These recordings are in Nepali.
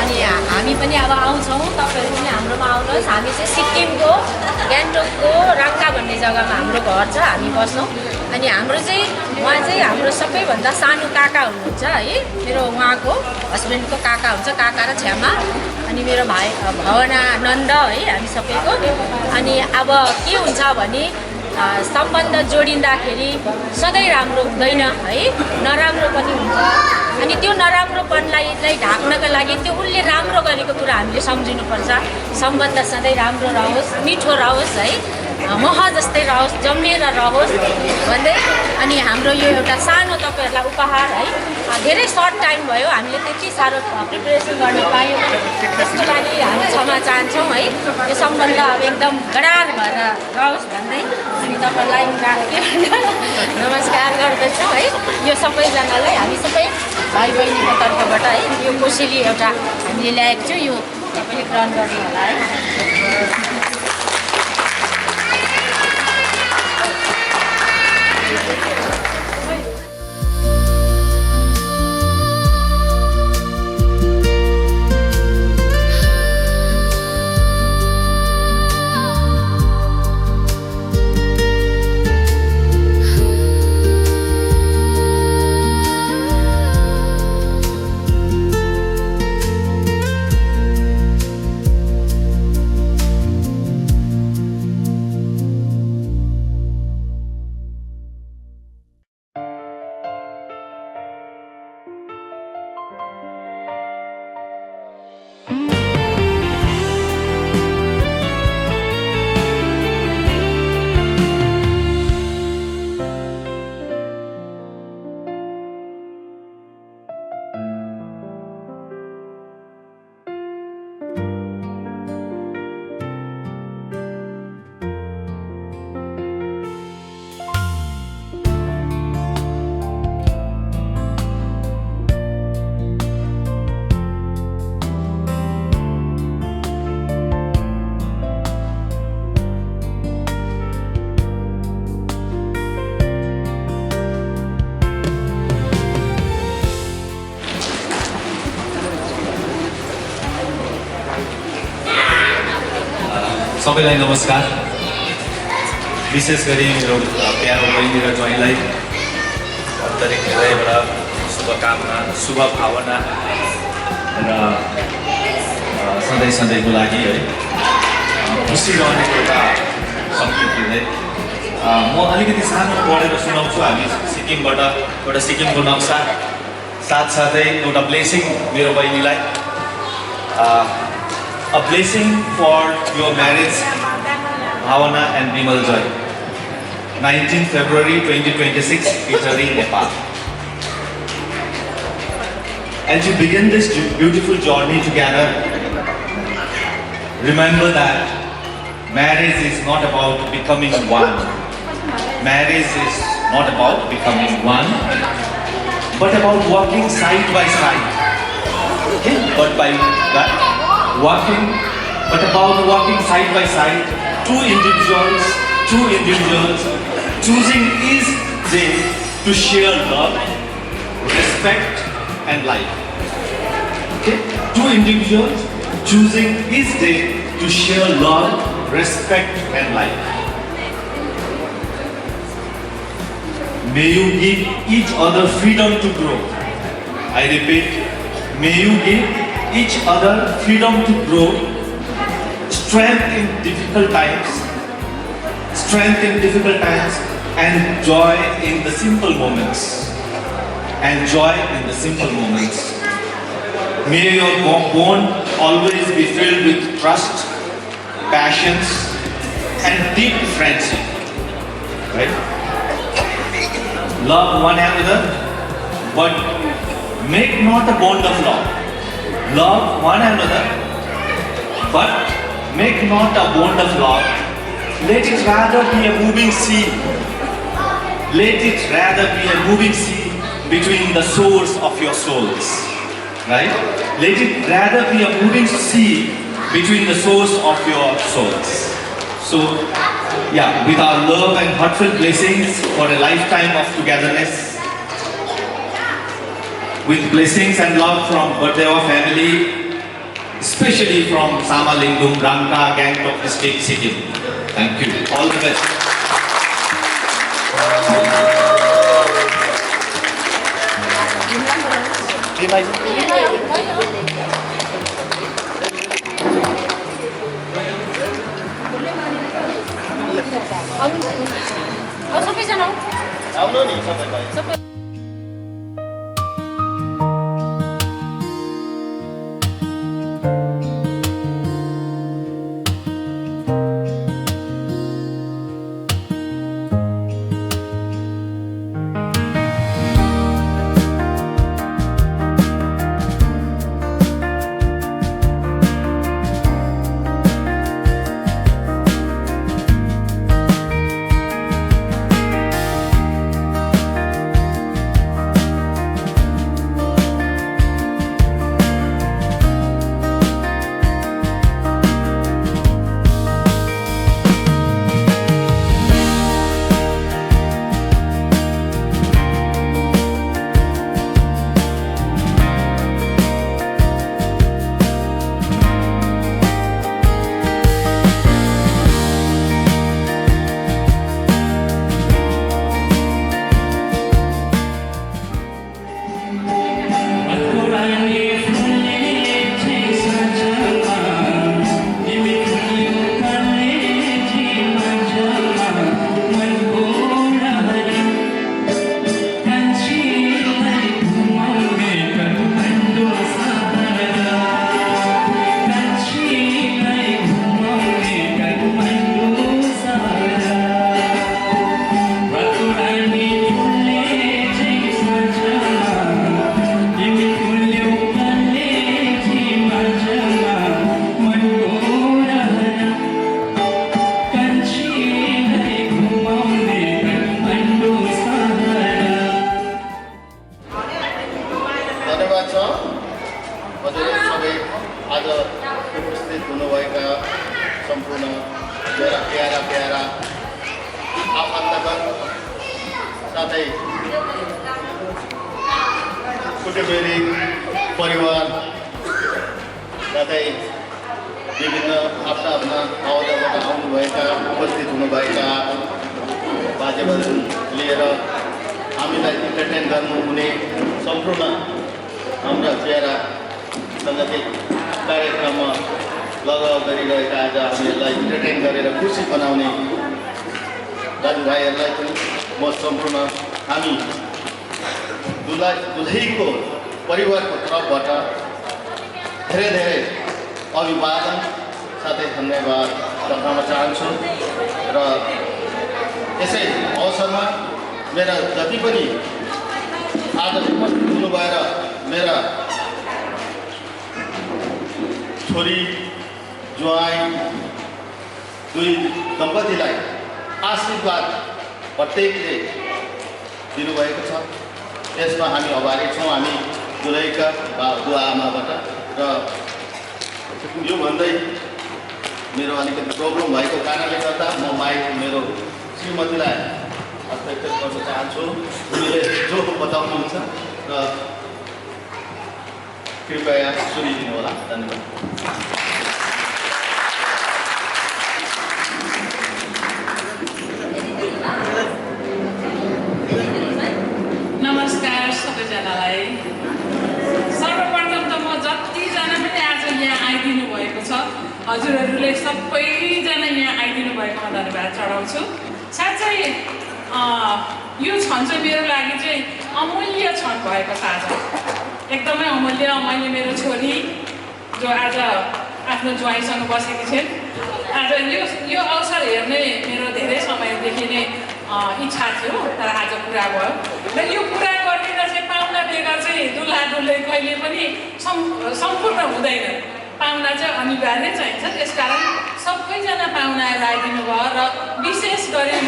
अनि हामी पनि अब आउँछौँ, तपाईँहरू पनि हाम्रोमा आउनुहोस्। हामी चाहिँ सिक्किमको गान्तोकको राङ्गा भन्ने जग्गामा हाम्रो घर छ, हामी बस्छौँ। अनि हाम्रो चाहिँ उहाँ चाहिँ हाम्रो सबैभन्दा सानो काका हुनुहुन्छ है, मेरो उहाँको हस्बेन्डको काका हुन्छ, काका र छ्यामा। अनि मेरो भाइ भावना नन्द है, हामी सबैको। अनि अब के हुन्छ भने सम्बन्ध जोडिँदाखेरि सधैँ राम्रो हुँदैन है, नराम्रो पनि हुन्छ। अनि त्यो नराम्रोपनलाई ढाक्नका लागि त्यो उसले राम्रो गरेको कुरा हामीले सम्झिनुपर्छ। सम्बन्ध सधैँ राम्रो रहोस्, मिठो रहोस् है, मह जस्तै रहोस्, जम्मिएर रहोस् भन्दै। अनि हाम्रो यो एउटा सानो तपाईँहरूलाई उपहार है, धेरै सर्ट टाइम भयो, हामीले त्यति साह्रो प्रिपरेसन गर्न पायौँ, त्यसको लागि हामी क्षमा चाहन्छौँ है। यो सम्बन्ध अब एकदम गडार भएर रहोस् भन्दै अनि तपाईँलाई नमस्कार गर्दछौँ है। यो सबैजनालाई हामी सबै भाइ बहिनीको तर्फबाट है, यो कोसेली एउटा हामीले ल्याएको छौँ, यो तपाईँले ग्रहण गर्नु होला है। सबैलाई नमस्कार। विशेष गरी मेरो प्यारो बहिनी र ज्वाइँलाई आन्तरिक हृदयबाट शुभकामना, शुभ भावना र सधैँको लागि है खुसी रहने एउटा सङ्केत दिँदै म अलिकति सानो पढेर सुनाउँछु। हामी सिक्किमबाट एउटा सिक्किमको नक्सा, साथसाथै एउटा ब्लेसिङ मेरो बहिनीलाई। A blessing for your marriage, Bhavana and Bimal Joy. 19 February 2026, Pitari, Nepal. As you begin this beautiful journey together, remember that marriage is not about becoming one. Marriage is not about becoming one, but about walking side by side. Okay? But about walking side by side, two individuals choosing each day to share love, respect and life. Okay? Two individuals choosing each day to share love, respect and life. May you give each other freedom to grow. I repeat, may you give each other freedom to grow, strength in difficult times, and joy in the simple moments. May your bond always be filled with trust, passions, and deep friendship. Right? Love one another, but make not a bond of love. Love one another, but make not a bond of love. Let it rather be a moving sea. Let it rather be a moving sea between the shores of your souls. Right? Let it rather be a moving sea between the shores of your souls. So, yeah, with our love and heartfelt blessings for a lifetime of togetherness, with blessings and love from Bardeva family, especially from Samalingdum, Rangka, Gangtok district, Sikkim. Thank you. All the best. सबैजना आउनु नि सबै कुटुम्बेरी परिवार साथै विभिन्न आफ्ना आफ्ना अवधाबाट आउनुभएका उपस्थित हुनुभएका बाजेबोजू लिएर हामीलाई इन्टरटेन गर्नुहुने सम्पूर्ण हाम्रा प्यारा साङ्गीतिक कार्यक्रममा लगाव गरिरहेका आज हामीहरूलाई इन्टरटेन गरेर खुसी बनाउने दाजुभाइहरूलाई पनि म सम्पूर्ण हामी दुलहीको परिवारको तर्फबाट धेरै धेरै अभिवादन साथै धन्यवाद राख्न चाहन्छु र यसै अवसरमा मेरा जति पनि आज उपस्थित हुनुभएर मेरा छोरी ज्वाइँ दुई दम्पतिलाई आशीर्वाद प्रत्येकले दिनुभएको छ त्यसमा हामी आभारी छौँ हामी दुलहीका बुवा आमाबाट र यो भन्दै मेरो अलिकति प्रब्लम भएको कारणले गर्दा म माइक मेरो श्रीमतीलाई हस्ताक्षर गर्न चाहन्छु उनीले जो बताउनुहुन्छ र कृपया सुनिदिनु होला धन्यवाद नमस्कार सबैजनालाई सर्वप्रथम त म जतिजना पनि आज यहाँ आइदिनु भएको छ हजुरहरूले सबैजना यहाँ आइदिनु भएकोमा धन्यवाद चढाउँछु साँच्चै यो क्षण चाहिँ मेरो लागि चाहिँ अमूल्य क्षण भएको छ आज एकदमै अमूल्य मैले मेरो छोरी जो आज आफ्नो ज्वाइँसँग बसेकी छिन् आज यो अवसर हेर्ने मेरो धेरै समयदेखि नै इच्छा थियो तर आज पुरा भयो र यो पुरा गर्ने चाहिँ पाहुना बेगर चाहिँ दुल्हा दुल्है कहिले पनि सम्पूर्ण हुँदैन पाहुना चाहिँ अनिवार्य चाहिन्छ त्यसकारण सबैजना पाहुनाहरू आइदिनु भयो र विशेष गरी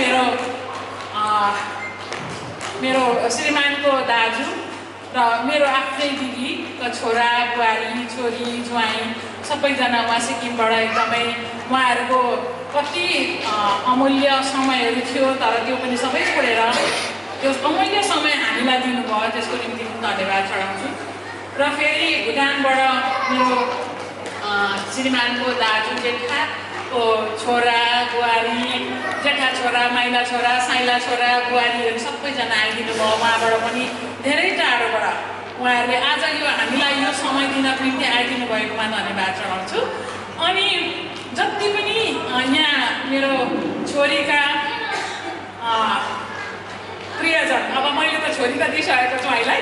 मेरो श्रीमानको दाजु र मेरो आफ्नै दिदीको छोरा बुहारी छोरी ज्वाइँ सबैजना उहाँ सिक्किमबाट एकदमै उहाँहरूको कति अमूल्य समयहरू थियो तर त्यो पनि सबै छोडेर त्यो अमूल्य समय हामीलाई दिनुभयो त्यसको निम्ति धन्यवाद चढाउँछु र फेरि भुटानबाट मेरो श्रीमानको दाजु जेठाको छोरा बुहारी जेठा छोरा माइला छोरा साइला छोरा बुहारीहरू सबैजना आइदिनु भयो उहाँबाट पनि धेरै टाढोबाट उहाँहरूले आज यो हामीलाई यो समय दिनको निम्ति आइदिनु भएकोमा धन्यवाद चढाउँछु। अनि जति पनि यहाँ मेरो छोरीका प्रियजन, अब मैले त छोरी त दिइसकेको ज्वाइँलाई,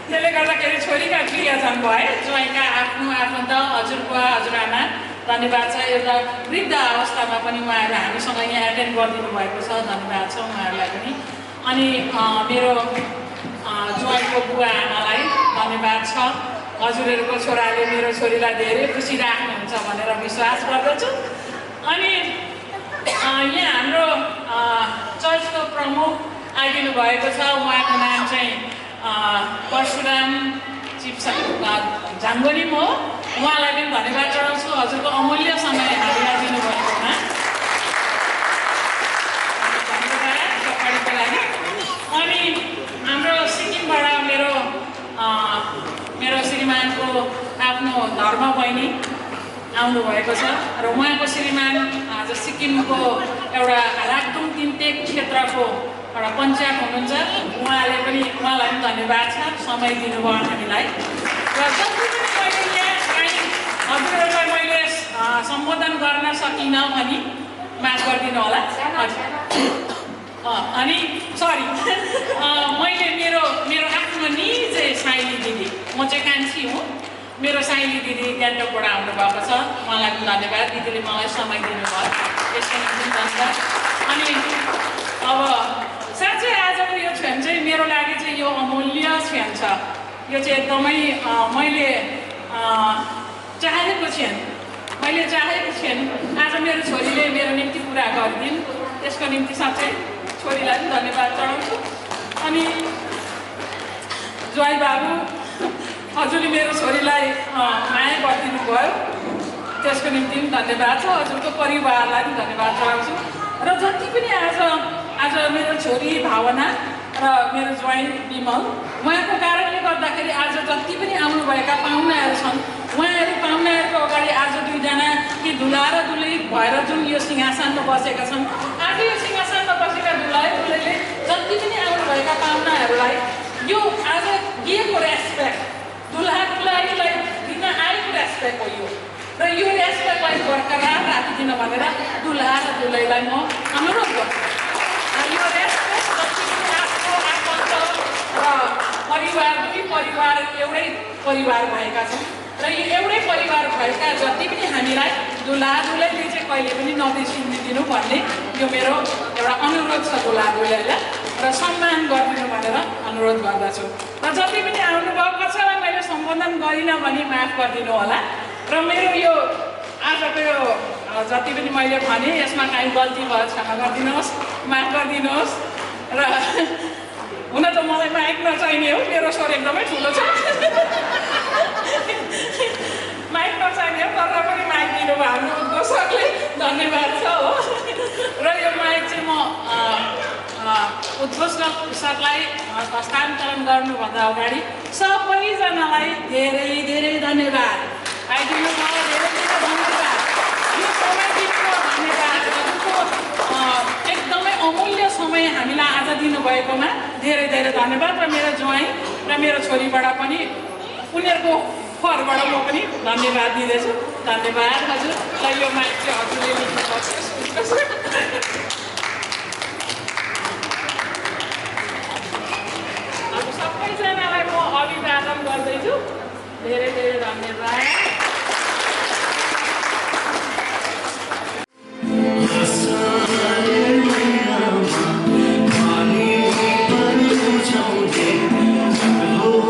त्यसले गर्दाखेरि छोरीका प्रियजन भए ज्वाइँका आफ्नो आफन्त हजुरबुवा हजुरआमा धन्यवाद छ। एउटा वृद्ध अवस्थामा पनि उहाँहरू हामीसँग यहाँ एटेन्ड गरिदिनु भएको छ, धन्यवाद छ उहाँहरूलाई पनि। अनि मेरो ज्वाइँको बुवा आमालाई धन्यवाद छ। हजुरहरूको छोराले मेरो छोरीलाई धेरै खुसी राख्नुहुन्छ भनेर विश्वास गर्दछु। अनि यहाँ हाम्रो चर्चको प्रमुख आइदिनु भएको छ, उहाँको नाम चाहिँ परशुराम झाङ्गोनी हो। उहाँलाई पनि धन्यवाद चढाउँछु हजुरको अमूल्य समय हामीलाई दिनुभएकोमा, धन्यवाद पछाडिको लागि। अनि हाम्रो सिक्किमबाट मेरो श्रीमानको आफ्नो धर्म बहिनी आउनुभएको छ र उहाँको श्रीमान आज सिक्किमको एउटा राक्तुङ तिनतेक क्षेत्रको एउटा पञ्चायत हुनुहुन्छ। उहाँलाई पनि धन्यवाद छ, समय दिनुभयो हामीलाई। र जति पनि मैले यहाँ हजुरहरूलाई मैले सम्बोधन गर्न सकिनँ भने माफ गरिदिनु होला। अनि सरी, मैले मेरो आफ्नो निजे साइली दिदी, म चाहिँ कान्छी हुँ, मेरो साइली दिदी गान्तोकबाट आउनुभएको छ, उहाँलाई पनि धन्यवाद। दिदीले मलाई समय दिनुभयो, यसको निम्ति धन्यवाद। अनि अब साँच्चै आजको यो क्षण चाहिँ मेरो लागि चाहिँ यो अमूल्य क्षण छ। यो चाहिँ एकदमै मैले चाहेको क्षण आज मेरो छोरीले मेरो निम्ति पुरा गरिदिन्, त्यसको निम्ति साँच्चै छोरीलाई पनि धन्यवाद चढाउँछु। अनि ज्वाइँ बाबु हजुरले मेरो छोरीलाई माया गरिदिनु भयो, त्यसको निम्ति पनि धन्यवाद छ। हजुरको परिवारलाई पनि धन्यवाद चढाउँछु। र जति पनि आज मेरो छोरी भावना र मेरो ज्वाइँ विमल, उहाँको कारणले गर्दाखेरि आज जति पनि आउनुभएका पाहुनाहरू छन्, उहाँहरू पाहुनाहरूको अगाडि आज दुईजना कि दुला र दुलै भएर जुन यो सिंहासनमा बसेका छन्, आज यो सिंहासनमा बसेका दुलैले जति पनि आउनुभएका पाहुनाहरूलाई यो आज दिएको रेस्पेक्ट, दुलहा दुलहीलाई दिन आएको रेस्पेक्ट हो यो, र यो रेस्पेक्टलाई बरकरार राखिदिन भनेर दुलहा र दुलैलाई म अनुरोध गर्छु। यो रेस्पेक्ट जति पनि आफ्नो आफन्त र परिवार, दुई परिवार एउटै परिवार भएका छन् र यो एउटै परिवार भएका जति पनि हामीलाई दुलहा दुलैले चाहिँ कहिले पनि नबिर्सिदिनु भन्ने यो मेरो एउटा अनुरोध छ दुलहा दुलैलाई, र सम्मान गरिदिनु भनेर अनुरोध गर्दछु। र जति पनि आउनुभएको छ मैले सम्बोधन गरिनँ भने माफ गरिदिनु होला। र मेरो यो आजको यो जति पनि मैले भने यसमा काहीँ गल्ती भयो क्षमा गरिदिनुहोस्, माफ गरिदिनुहोस्। र हुन त मलाई माइक नचाहिने हो, मेरो स्वर एकदमै ठुलो छ, माइक नचाहिने हो, तर पनि माइक दिनुभयो हाम्रो उद्घोषकले, धन्यवाद छ हो। र यो माइक चाहिँ म उद्घोषकलाई हस्तान्तरण गर्नुभन्दा अगाडि सबैजनालाई धेरै धेरै धन्यवाद आइदिनु भयो, धेरै धेरै धन्यवाद। यो समय दिनुभयो, धन्यवाद। एकदमै अमूल्य समय हामीलाई आज दिनुभएकोमा धेरै धेरै धन्यवाद। र मेरो ज्वाइँ र मेरो छोरीबाट पनि उनीहरूको फरबाट म पनि धन्यवाद दिँदैछु। धन्यवाद हजुर। र यो माइक चाहिँ हजुरले लिनुपर्छ। अब सबैजनालाई म अभिवादन गर्दैछु, धेरै धेरै धन्यवाद। Oh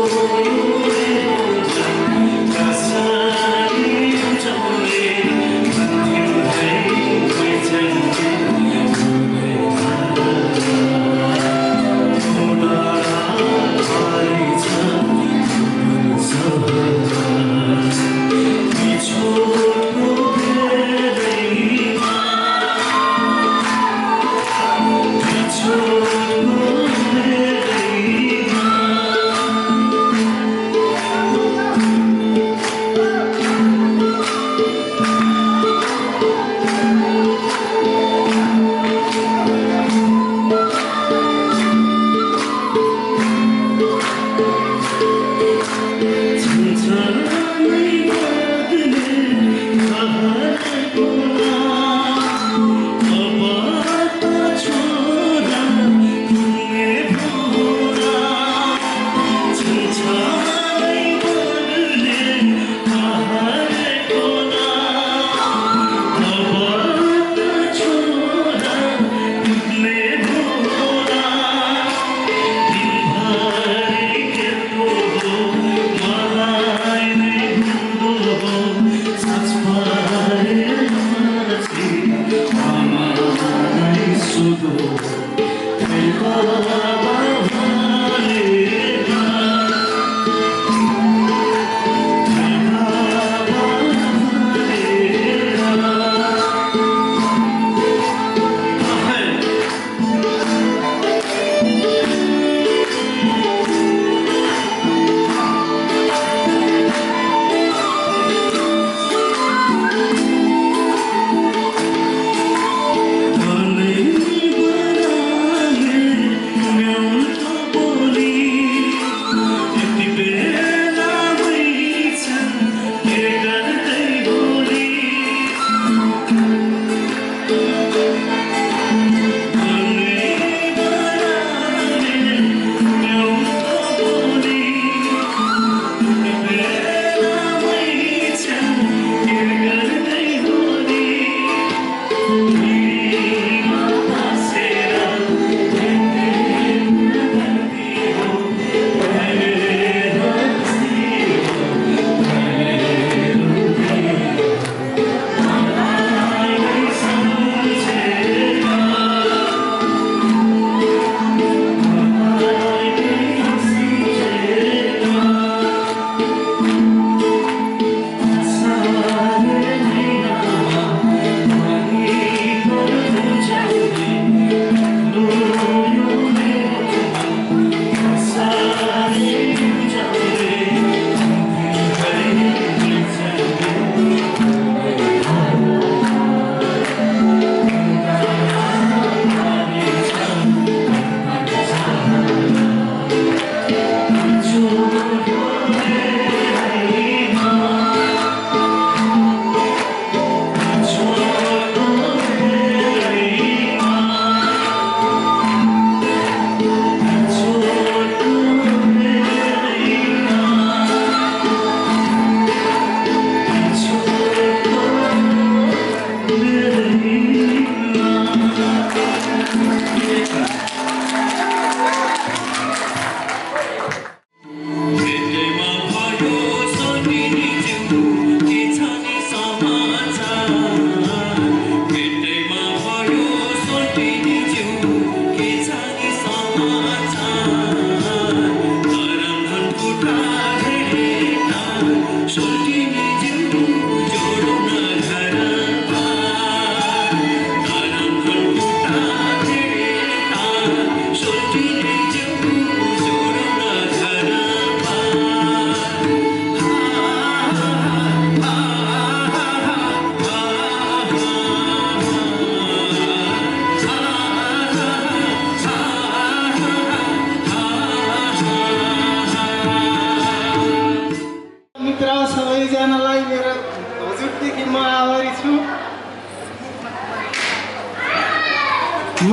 म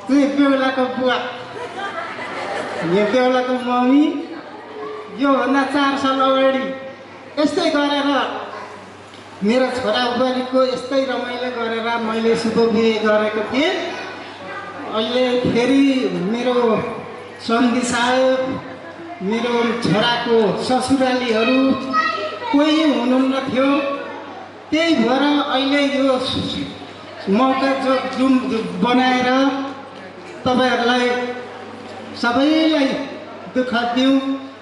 चाहिँ बेहुलाको बुवा, यो बेहुलाको मम्मी। योभन्दा 4 साल अगाडि यस्तै गरेर मेरो छोरा बुहारीको यस्तै रमाइलो गरेर मैले शुभ बिहे गरेको थिएँ। अहिले फेरि मेरो सन्धी साहब, मेरो छोराको ससुरालीहरू कोही हुनुहुन्न थियो। त्यही भएर अहिले यो मौका जुम बनाएर तपाईहरूलाई सबैलाई दुःख दिउँ,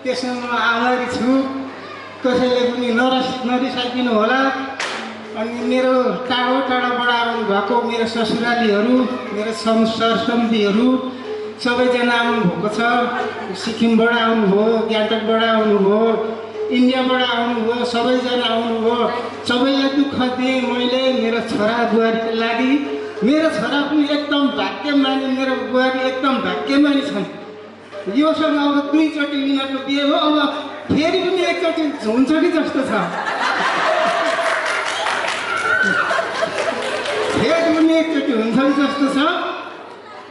त्यसमा म आभारी छु। कसैले पनि नरिसाइदिनु होला। अनि मेरो टाढो टाढोबाट आउनुभएको मेरो ससुरालीहरू, मेरो सरसम्बन्धीहरू सबैजना आउनुभएको छ। सिक्किमबाट आउनुभयो, गान्तोकबाट आउनुभयो, इन्डियाबाट आउनुभयो, सबैजना आउनुभयो। सबैलाई दुःख दिएँ मैले मेरो छोरा बुहारीको लागि। मेरो छोरा पनि एकदम भाग्यमानी, मेरो बुहारी एकदम भाग्यमानी छन्। योसँग अब 2 चोटि यिनीहरूको बिहे हो, अब फेरि पनि 1 चोटि हुन्छ कि जस्तो छ। फेरि पनि 1 चोटि हुन्छ कि जस्तो छ।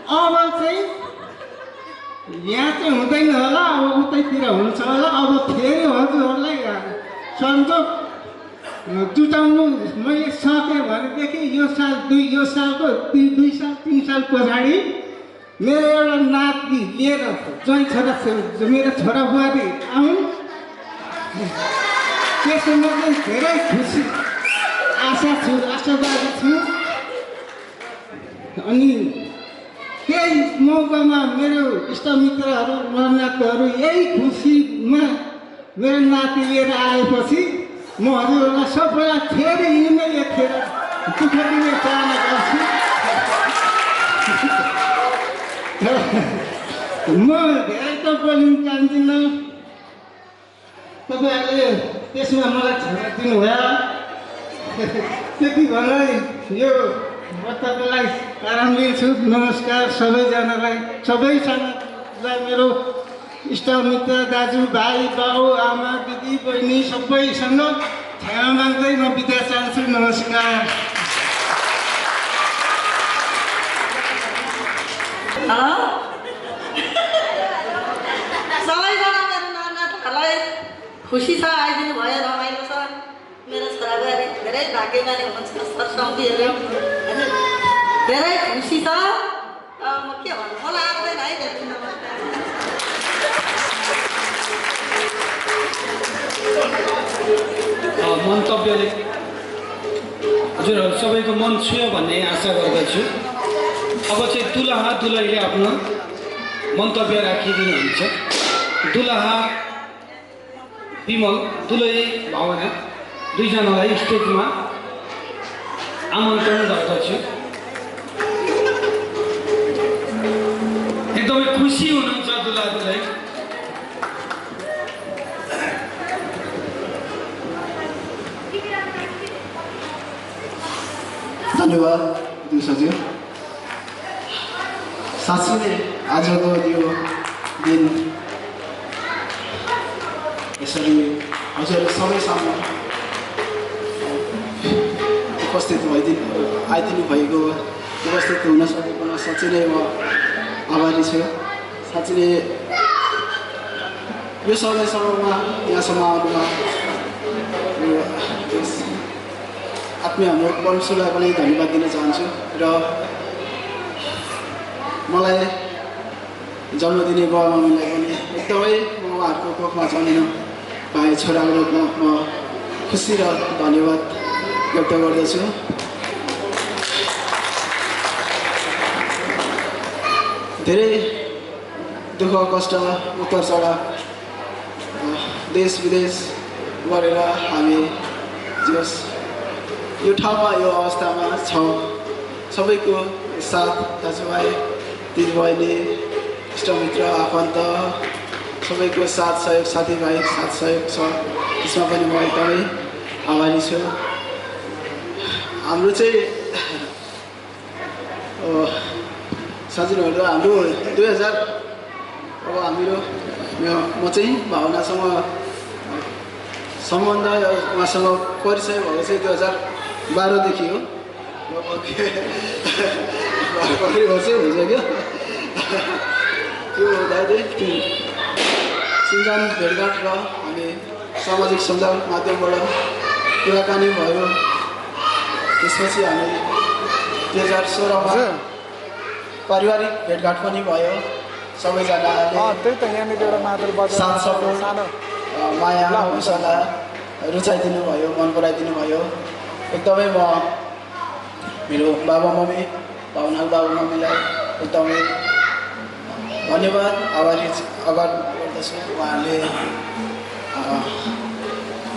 अब चाहिँ यहाँ चाहिँ हुँदैन होला, अब उतैतिर हुन्छ होला। अब फेरि हजुरहरूलाई सन्चो जुटाउनु मैले सकेँ भनेदेखि यो सालको 2 साल 3 साल पछाडि मेरो एउटा नाति लिएर ज्वाइँ छोरा मेरो छोरा बुहारी आउन्। त्यसमा चाहिँ धेरै खुसी आशावादी छु। अनि त्यही मौकामा मेरो इष्टमित्रहरू नरनाथहरू यही खुसीमा मेरो नाति लिएर आएपछि म हजुरहरूलाई सबैलाई फेरि यिनै लेखेर दुःख दिने चाहना गर्छु। म धेरै त बोल्न चाहन्दिनँ, तपाईँहरूले त्यसमा मलाई क्षमा दिनुभयो। त्यति भन्दै यो वार्तालाई आराम दिन्छु। नमस्कार सबैजनालाई, सबैजनालाई मेरो इष्टमित्र दाजुभाइ बाउ आमा दिदी बहिनी सबैसँग क्षमा माग्दै म बिदा चाहन्छु। नमस्कार। हेलो सबैजना मेरो नानाहरूलाई खुसी छ, आइदिनु भयो, रमाइलो छ। मेरो छोराबुहारी धेरै भाग्यमानी हुनुहुन्छ, सरसम्बीहरू धेरै खुसी छ। म के भन्नु, मलाई आउँदैन है। मन्तव्यले हजुरहरू सबैको मन छुयो भन्ने आशा गर्दछु। अब चाहिँ दुलहा दुलहीले आफ्नो मन्तव्य राखिदिनुहुन्छ। दुलहा विमल, दुलही भावना, दुईजनालाई स्टेजमा आमन्त्रण गर्दछु। एकदमै खुसी हुनुहुन्छ दुलहा दुलही। धन्यवाद दिउँसज्यू। साँच्चै नै आजको यो दिन यसरी हजुरहरू सबै सामु उपस्थित आइदिनु भएको, उपस्थित हुन सकेकोमा साँच्चै नै म आभारी छु। साँच्चै नै यो समयसम्ममा यहाँसम्म आउनुमा आत्मीय हाम्रो वंशुलाई पनि धन्यवाद दिन चाहन्छु। र मलाई जन्म दिने बाबा मम्मीलाई पनि एकदमै म उहाँहरूको कोखमा जन्मिन पाएँ छोराको रूपमा म खुसी र धन्यवाद व्यक्त गर्दछु। धेरै दुःख कष्ट उतार चढाव देश विदेश गरेर हामी जस यो ठाउँमा यो अवस्थामा छौँ। सबैको साथ दाजुभाइ दिदीबहिनी इष्टमित्र आफन्त सबैको साथ सहयोग, साथीभाइ साथ सहयोग छ, त्यसमा पनि म एकदमै आभारी छु। हाम्रो चाहिँ साथीहरू हाम्रो 2000 अब हाम्रो म चाहिँ भावनासँग सम्बन्ध उहाँसँग परिचय भएको चाहिँ 2012देखि हो। हुन्छ क्या त्यो हुँदा चाहिँ सिन्जान भेटघाट र हामी सामाजिक सञ्जाल माध्यमबाट कुराकानी भयो। त्यसपछि हामी 2016मा पारिवारिक भेटघाट पनि भयो। सबैजनाले साथ सपोर्ट माया हौसला रुचाइदिनु भयो, मन पराइदिनु भयो। एकदमै म मेरो बाबा मम्मी भावनाको बाबा मम्मीलाई एकदमै धन्यवाद आभारी गर्दछु। उहाँहरूले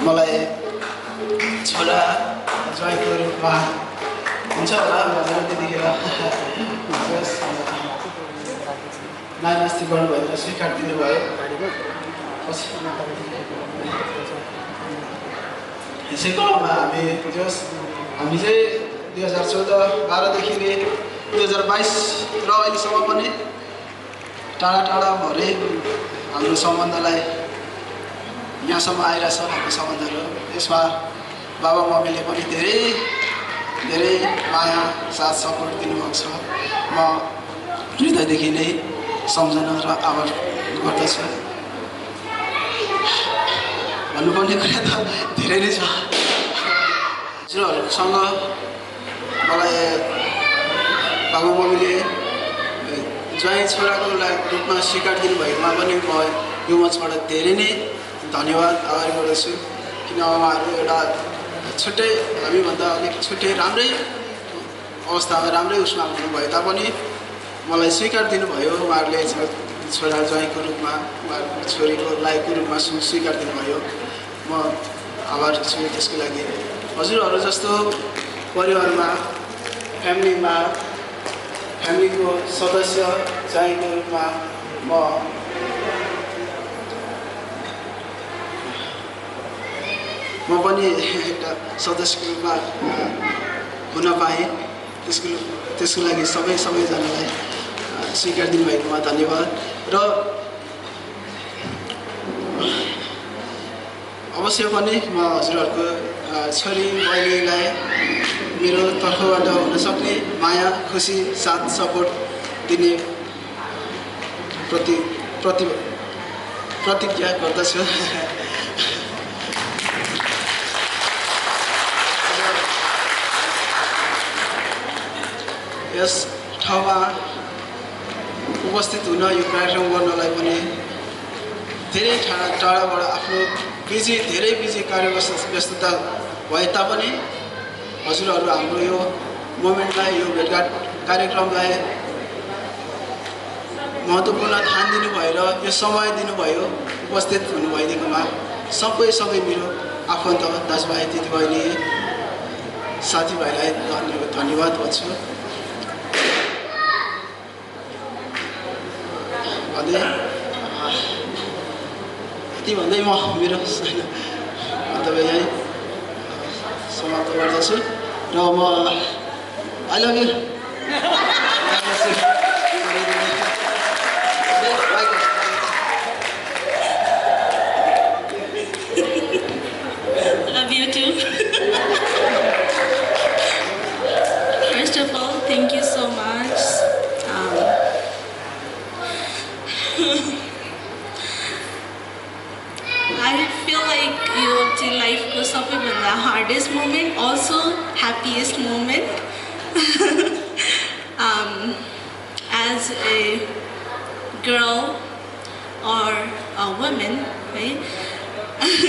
मलाई छोरा ज्वाइँको रूपमा हुन्छ होला भनेर त्यतिखेर नाइनास्ती गर्नुभयो, स्वीकार दिनुभयो। यसैको हामी चाहिँ 2014-12देखि 2022 र अहिलेसम्म पनि टाढा टाढा भरे हाम्रो सम्बन्धलाई यहाँसम्म आइरहेछ। हाम्रो सम्बन्धहरू यसमा बाबा मम्मीले पनि धेरै धेरै माया साथ सपोर्ट दिनुभएको छ। म हृदयदेखि नै सम्झना र आभार गर्दछु। भन्नुपर्ने कुरा त धेरै नै छ। हजुरहरूसँग मलाई बाबा मम्मीले ज्वाइँ छोराको रूपमा स्वीकार दिनुभएकोमा पनि म यो मञ्चबाट धेरै नै धन्यवाद आभार गर्दछु। किन उहाँहरू एउटा छुट्टै हामीभन्दा अलिक छुट्टै राम्रै अवस्थामा राम्रै उसमा हुनुभए तापनि मलाई स्वीकार दिनुभयो। उहाँहरूले छोरा ज्वाइँको रूपमा उहाँहरूको छोरीको लाइकको रूपमा स्वीकार दिनुभयो। म आभार छु त्यसको लागि। हजुरहरू जस्तो परिवारमा फ्यामिलीको सदस्य ज्वाइँको रूपमा म पनि एउटा सदस्यको रूपमा हुन पाएँ। त्यसको लागि सबैजनालाई स्वीकार दिनुभएकोमा धन्यवाद। र अवश्य पनि म हजुरहरूको छोरी बहिनीलाई मेरो तर्फबाट हुन सक्ने माया खुसी साथ सपोर्ट दिने प्रतिज्ञा गर्दछु। यस ठाउँमा उपस्थित हुन यो कार्यक्रम गर्नलाई पनि धेरै टाढाबाट आफ्नो धेरै बिजी व्यस्तता भए तापनि हजुरहरू हाम्रो यो मोमेन्टलाई यो भेटघाट कार्यक्रमलाई महत्त्वपूर्ण ठान दिनुभयो र यो समय दिनुभयो उपस्थित हुनुभइदिएकोमा सबै मेरो आफन्त दाजुभाइ दिदीबहिनी साथीभाइलाई धन्यवाद भन्छु। यति भन्दै म मेरो मन्तव्य यहीँ समाप्त गर्दछु र म I love you. Love you too. First of all, thank you so much. I feel like यो चाहिँ लाइफको सबैभन्दा hardest moment, also happiest moment. As a girl or a woman, right?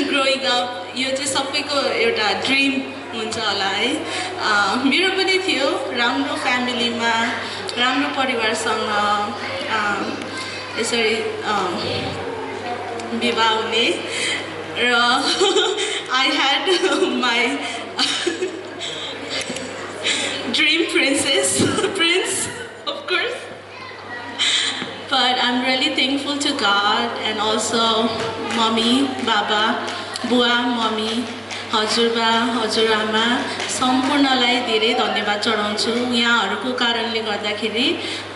Growing up, यो चाहिँ सबैको एउटा ड्रिम हुन्छ होला है। मेरो पनि थियो राम्रो फ्यामिलीमा राम्रो परिवारसँग यसरी विवाह हुने र I had my dream prince, of course. But I'm really thankful to God and also mommy, baba, बुवा, मम्मी, हजुरबा, हजुरआमा सम्पूर्णलाई धेरै धन्यवाद चढाउँछु। यहाँहरूको कारणले गर्दाखेरि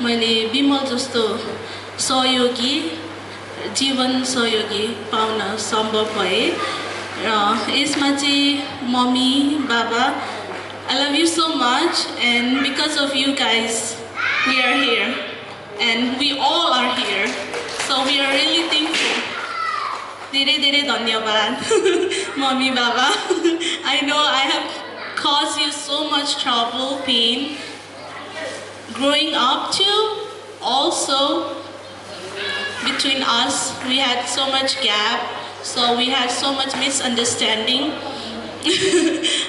मैले विमल जस्तो सहयोगी जीवन सहयोगी पाउन सम्भव भए र यसमा चाहिँ मम्मी, बाबा, I love you so much, and because of you guys we are here and we all are here, so we are really thankful. धेरै धन्यवाद मम्मी बाबा। I know I have caused you so much trouble, pain growing up too. Also between us we had so much gap, so we had so much misunderstanding.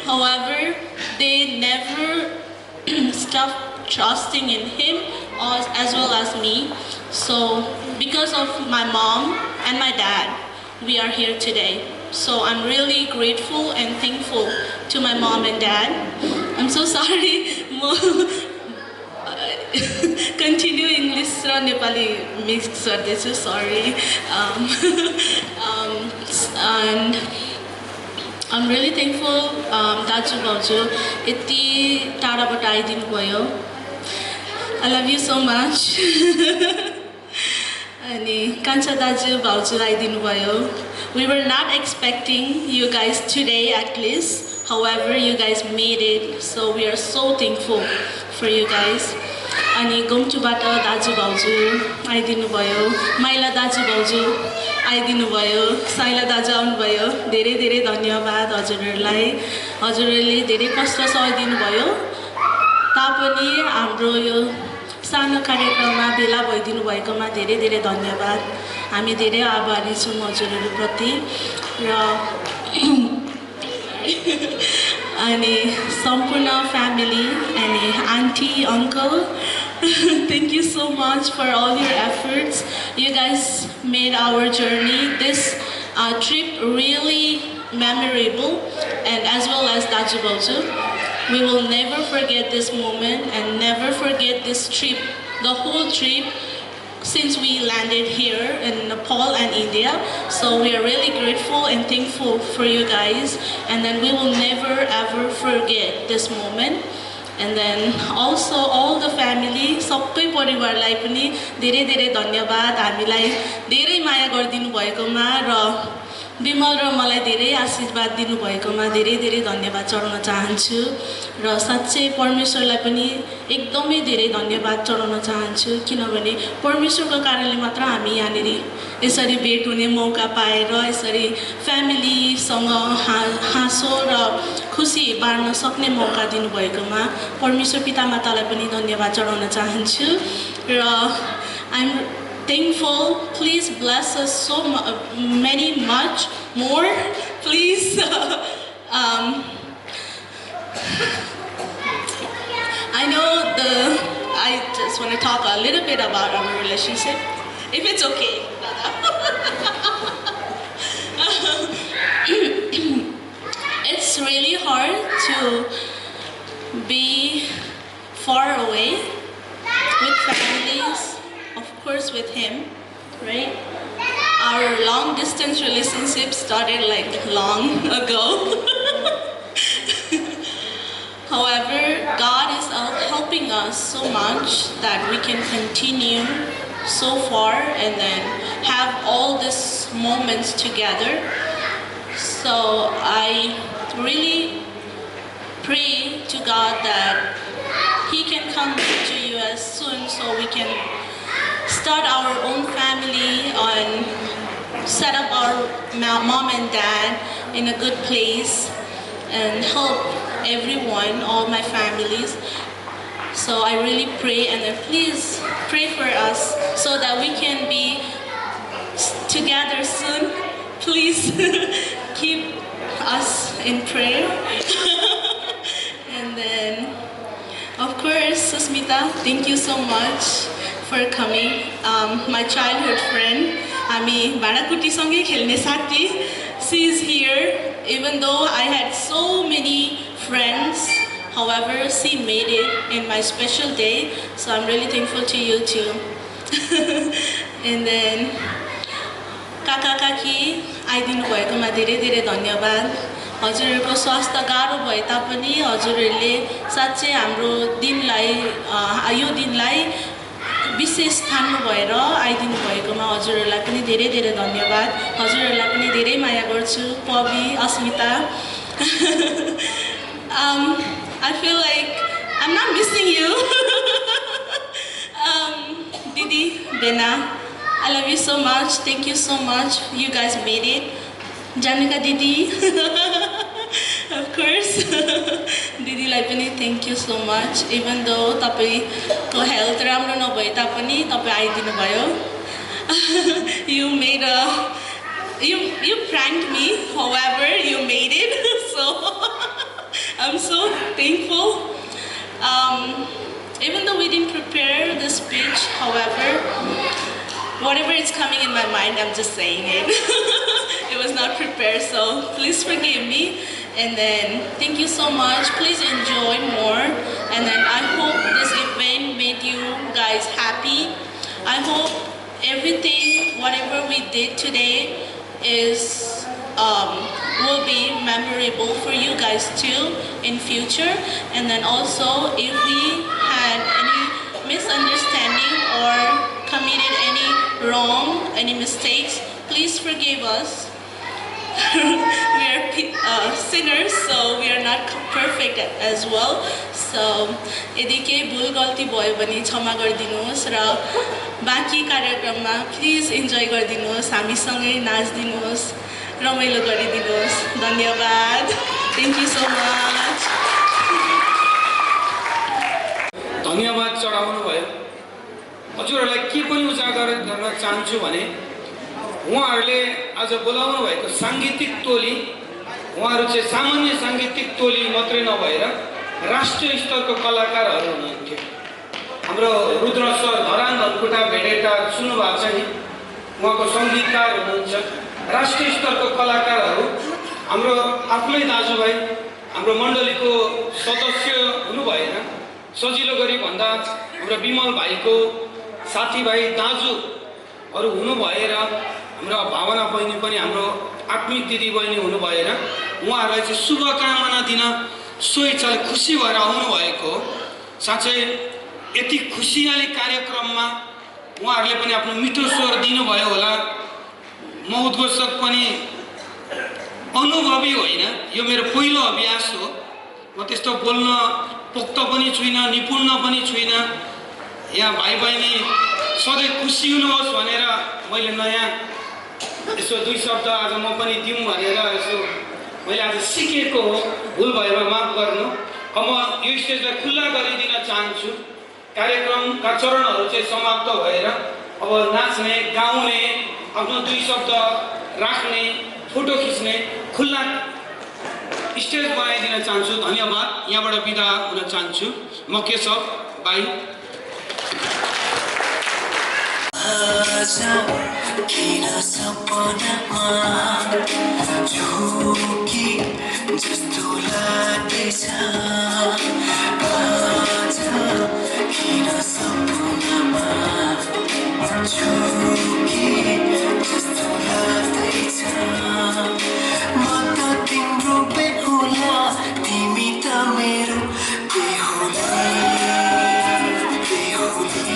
However, they never stopped trusting in him as well as me. So because of my mom and my dad, we are here today. So I'm really grateful and thankful to my mom and dad. I'm so sorry. Continue English र नेपाली मिक्स गर्दैछु, sorry. And I'm really thankful दाजु भाउजू यति टाढाबाट आइदिनु भयो। I love you so much. अनि कान्छा दाजु भाउजू आइदिनु भयो। We were not expecting you guys today at least. However, you guys made it, so we are so thankful for you guys. अनि गम्चुबाट दाजु भाउजू आइदिनु भयो, माइला दाजु भाउजू आइदिनु भयो, साइला दाजु आउनुभयो। धेरै धन्यवाद हजुरहरूलाई। हजुरहरूले धेरै कष्ट सहिदिनु भयो तापनि हाम्रो यो सानो कार्यक्रममा भेला भइदिनु भएकोमा धेरै धन्यवाद। हामी धेरै आभारी छौँ हजुरहरूप्रति र अनि सम्पूर्ण फ्यामिली अनि aunty uncle, thank you so much for all your efforts. You guys made our journey, this trip really memorable, and as well as Daju Bauju. We will never forget this moment and never forget this trip, the whole trip since we landed here in Nepal and India. So we are really grateful and thankful for you guys, and then we will never ever forget this moment. And then also all the family, सबै परिवारलाई पनि धेरै धन्यवाद हामीलाई धेरै माया गरिदिनु भएकोमा र विमल र मलाई धेरै आशीर्वाद दिनुभएकोमा धेरै धेरै धन्यवाद चढाउन चाहन्छु र साँच्चै परमेश्वरलाई पनि एकदमै धेरै धन्यवाद चढाउन चाहन्छु किनभने परमेश्वरको कारणले मात्र हामी यहाँनिर यसरी भेट हुने मौका पाएर यसरी फ्यामिलीसँग हाँसो र खुसी बाँड्न सक्ने मौका दिनुभएकोमा परमेश्वर पितामातालाई पनि धन्यवाद चढाउन चाहन्छु र I'm thankful. Please bless us so much more. Please. I know I just want to talk a little bit about our relationship, if it's okay. It's really hard to be far away with families. Of course, with him, right? Our long distance relationship started like long ago. However, God is helping us so much that we can continue so far and then have all these moments together. So I really pray to God that He can come to US soon so we can start our own family and set up our mom and dad in a good place and help everyone, all my families. So I really pray and then please pray for us so that we can be together soon. Please keep us in prayer. And then of course, Susmita, thank you so much for coming. My childhood friend, Ami Banakuti Sange Khelne Sati, she is here. Even though I had so many friends, however, she made it in my special day. So I'm really thankful to you too. And then, Kaka Kaki, आइदिनु भएकोमा धेरै धेरै धन्यवाद हजुरहरुको स्वास्थ्य गाह्रो भए तापनि हजुरहरुले साच्चै हाम्रो दिनलाई यो दिनलाई विशेष ठान्नु भएर आइदिनु भएकोमा हजुरहरुलाई पनि धेरै धेरै धन्यवाद हजुरहरुलाई पनि धेरै माया गर्छु पबी अस्मिता I feel like I'm not missing you Didi Bena I love you so much. Thank you so much. You guys made it. Janika Didi. Of course. Didi lai pani thank you so much. Even though tapai ko health ramro nabhae tapani tapai aidinu bhayo. You made you pranked me. However, you made it. So I'm so thankful. Even though we didn't prepare the speech, however, whatever is coming in my mind, I'm just saying it. It was not prepared, so please forgive me. And then, thank you so much. Please enjoy more. And then I hope this event made you guys happy. I hope everything, whatever we did today, will be memorable for you guys too in future. And then also, if we had any misunderstanding or committed any wrong, any mistakes, please forgive us. We are sinners, so we are not perfect as well. So, यदि केही भुल गल्ती भयो भने क्षमा गरिदिनुहोस् र बाँकी कार्यक्रममा प्लिज इन्जोय गरिदिनुहोस् हामीसँगै नाच्दिनुहोस् रमाइलो गरिदिनुहोस् धन्यवाद थ्याङ्क यू सो मच धन्यवाद चढाउनु भयो हजुरहरूलाई के पनि उजागर गर्न चाहन्छु भने उहाँहरूले आज बोलाउनु भएको साङ्गीतिक टोली उहाँहरू चाहिँ सामान्य साङ्गीतिक टोली मात्रै नभएर राष्ट्रिय स्तरको कलाकारहरू हुनुहुन्थ्यो हाम्रो रुद्र सर धरान धनकुटा भेडेटा सुन्नुभएको छ नि उहाँको सङ्गीतकार हुनुहुन्छ राष्ट्रिय स्तरको कलाकारहरू हाम्रो आफ्नै दाजुभाइ हाम्रो मण्डलीको सदस्य हुनुभएन सजिलो गरी भन्दा हाम्रो विमल भाइको साथीभाइ दाजुहरू हुनु भएर हाम्रो भावना बहिनी पनि हाम्रो आत्मिक दिदी बहिनी हुनु भएर उहाँहरूलाई चाहिँ शुभकामना दिन स्वेच्छाले खुसी भएर आउनु भएको साँच्चै यति खुसियाली कार्यक्रममा उहाँहरूले पनि आफ्नो मिठो स्वर दिनुभयो होला म उद्घोषक पनि अनुभवी होइन, यो मेरो पहिलो अभ्यास हो। म त्यस्तो बोल्न पोख्त पनि छुइनँ, निपुण पनि छुइनँ। यहाँ भाइ बहिनी सधैँ खुसी हुनुहोस् भनेर मैले नयाँ यसो 2 शब्द आज म पनि दिउँ भनेर यसो मैले आज सिकेको हो। भुल भएर माफ गर्नु। अब म यो स्टेजलाई खुल्ला गरिदिन चाहन्छु। कार्यक्रमका चरणहरू चाहिँ समाप्त भएर अब नाच्ने, गाउने, आफ्नो 2 शब्द राख्ने, फोटो खिच्ने खुल्ला स्टेज बनाइदिन चाहन्छु। धन्यवाद। यहाँबाट बिदा हुन चाहन्छु। म केशव, बाई। किन सपनामा झुकी जस्तो लाग्दैछ आज, किन सपनामा झुकी जस्तो लाग्दैछ। म त तिम्रो बेहुला, तिमी त मेरो बेहुली, बेहुली,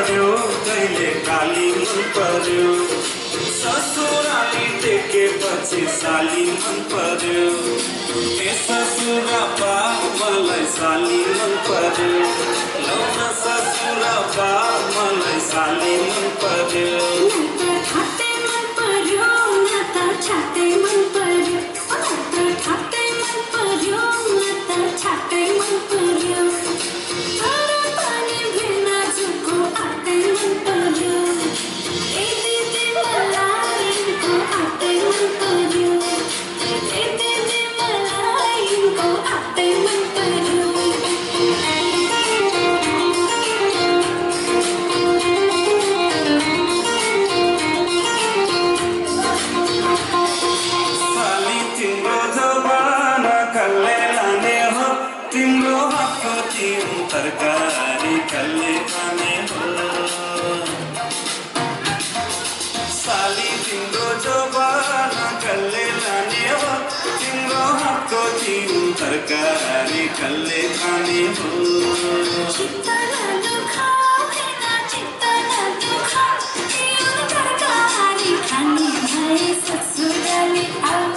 पर्यो कहिले काली मन पर्यो ससुराली देखेपछि साली मन पर्यो ए ससुरा बा मलाई साली मन पर्यो लौन ससुरा बा मलाई साली मन पर्यो छाते मन पर्यो न त छाते मन पर्यो छाते मन पर्यो न त छाते मन पर्यो तर पनि भिन्न जुको आते मन पर्यो ए दिदी मलाई को आते मन पर्यो ए दिदी मलाई को आते मन पर्यो साली तिम्रो जवाना कल्ले लाने हो तिम्रो हातको तिन तरकारी कल्ले खाने हो साली तिम्रो जवाना कल्ले लाने हो तिम्रो हातको तिन तरकारी कल्ले खाने हो चित्त नदुखा बिना चित्त नदुखा यो तरकारी खाने भए ससुराली आऊ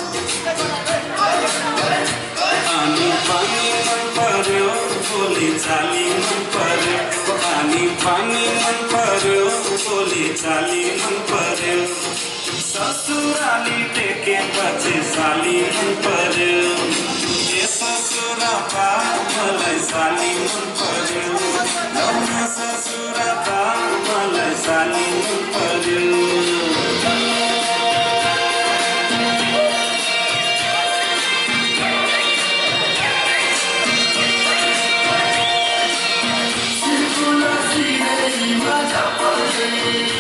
पानी पानी मन पर्यो बोली चाली मन पर्यो पानी मन पर्यो बोली चाली मन पर्यो ससुराली देखेपछि साली मन पर्यो ए ससुरा बा मलाई साली मन पर्यो लौन ससुरा बा मलाई साली मन पर्यो Circula, sigue y vaya por